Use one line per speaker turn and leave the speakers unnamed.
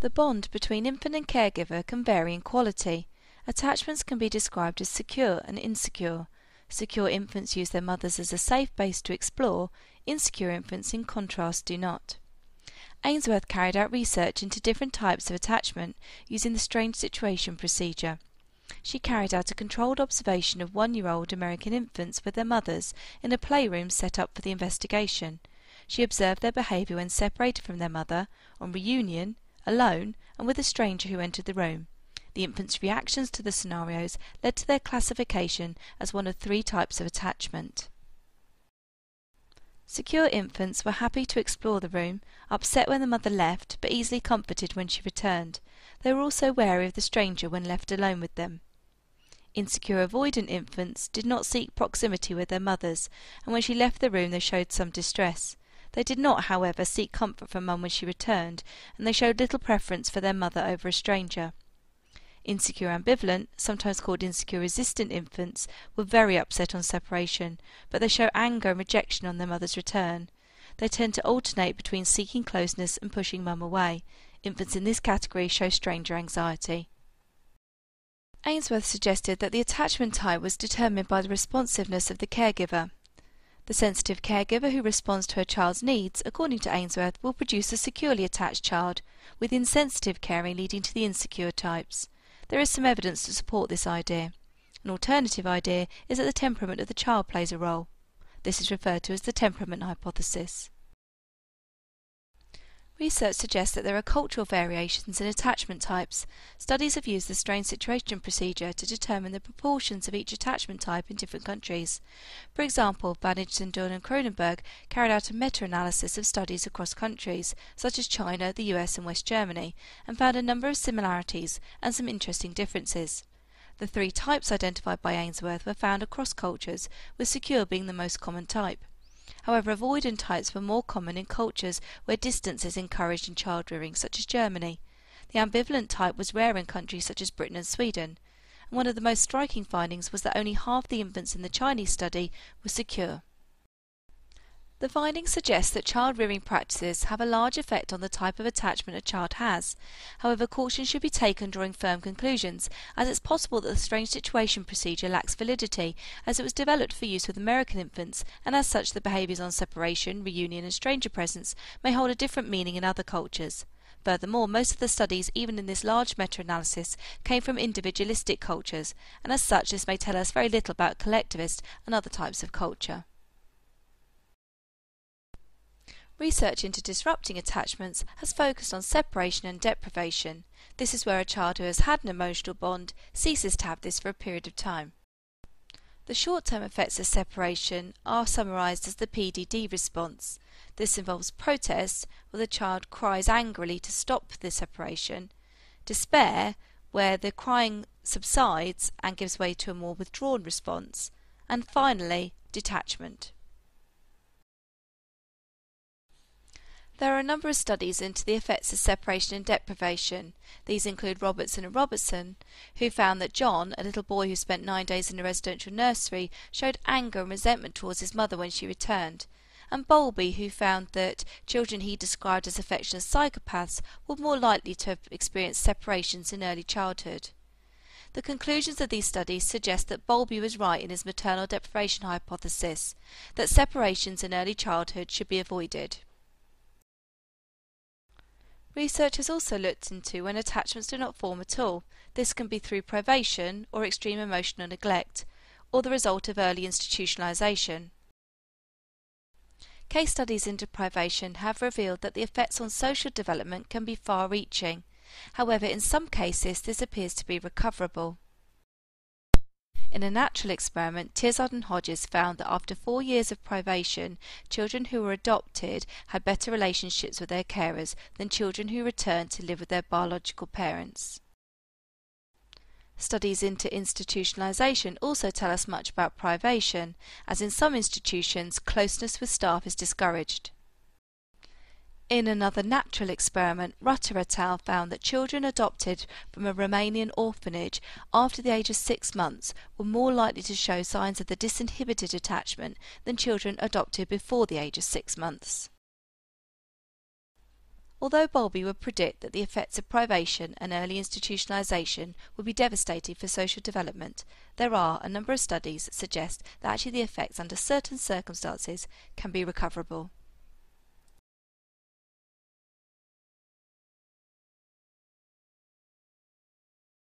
The bond between infant and caregiver can vary in quality. Attachments can be described as secure and insecure. Secure infants use their mothers as a safe base to explore. Insecure infants, in contrast, do not. Ainsworth carried out research into different types of attachment using the strange situation procedure. She carried out a controlled observation of 1-year-old American infants with their mothers in a playroom set up for the investigation. She observed their behaviour when separated from their mother, on reunion, alone, and with a stranger who entered the room. The infants' reactions to the scenarios led to their classification as one of 3 types of attachment. Secure infants were happy to explore the room, upset when the mother left, but easily comforted when she returned. They were also wary of the stranger when left alone with them. Insecure avoidant infants did not seek proximity with their mothers, and when she left the room they showed some distress. They did not, however, seek comfort from mum when she returned, and they showed little preference for their mother over a stranger. Insecure ambivalent, sometimes called insecure resistant infants, were very upset on separation, but they show anger and rejection on their mother's return. They tend to alternate between seeking closeness and pushing mum away. Infants in this category show stranger anxiety. Ainsworth suggested that the attachment type was determined by the responsiveness of the caregiver. The sensitive caregiver who responds to her child's needs, according to Ainsworth, will produce a securely attached child, with insensitive caring leading to the insecure types. There is some evidence to support this idea. An alternative idea is that the temperament of the child plays a role. This is referred to as the temperament hypothesis. Research suggests that there are cultural variations in attachment types. Studies have used the strange situation procedure to determine the proportions of each attachment type in different countries. For example, Bannister, Dunn and Cronenberg carried out a meta-analysis of studies across countries, such as China, the US and West Germany, and found a number of similarities and some interesting differences. The 3 types identified by Ainsworth were found across cultures, with secure being the most common type. However, avoidant types were more common in cultures where distance is encouraged in child-rearing, such as Germany. The ambivalent type was rare in countries such as Britain and Sweden. And one of the most striking findings was that only half the infants in the Chinese study were secure. The findings suggest that child-rearing practices have a large effect on the type of attachment a child has. However, caution should be taken drawing firm conclusions, as it's possible that the strange situation procedure lacks validity, as it was developed for use with American infants, and as such the behaviours on separation, reunion and stranger presence may hold a different meaning in other cultures. Furthermore, most of the studies, even in this large meta-analysis, came from individualistic cultures, and as such this may tell us very little about collectivist and other types of culture. Research into disrupting attachments has focused on separation and deprivation. This is where a child who has had an emotional bond ceases to have this for a period of time. The short-term effects of separation are summarised as the PDD response. This involves protest, where the child cries angrily to stop the separation, despair, where the crying subsides and gives way to a more withdrawn response, and finally, detachment. There are a number of studies into the effects of separation and deprivation. These include Robertson and Robertson, who found that John, a little boy who spent 9 days in a residential nursery, showed anger and resentment towards his mother when she returned, and Bowlby, who found that children he described as affectionate psychopaths were more likely to have experienced separations in early childhood. The conclusions of these studies suggest that Bowlby was right in his maternal deprivation hypothesis, that separations in early childhood should be avoided. Research has also looked into when attachments do not form at all. This can be through privation or extreme emotional neglect, or the result of early institutionalisation. Case studies into privation have revealed that the effects on social development can be far-reaching. However, in some cases this appears to be recoverable. In a natural experiment, Tizard and Hodges found that after 4 years of privation, children who were adopted had better relationships with their carers than children who returned to live with their biological parents. Studies into institutionalisation also tell us much about privation, as in some institutions, closeness with staff is discouraged. In another natural experiment, Rutter et al. Found that children adopted from a Romanian orphanage after the age of 6 months were more likely to show signs of the disinhibited attachment than children adopted before the age of 6 months. Although Bowlby would predict that the effects of privation and early institutionalisation would be devastating for social development, there are a number of studies that suggest that actually the effects under certain circumstances can be recoverable.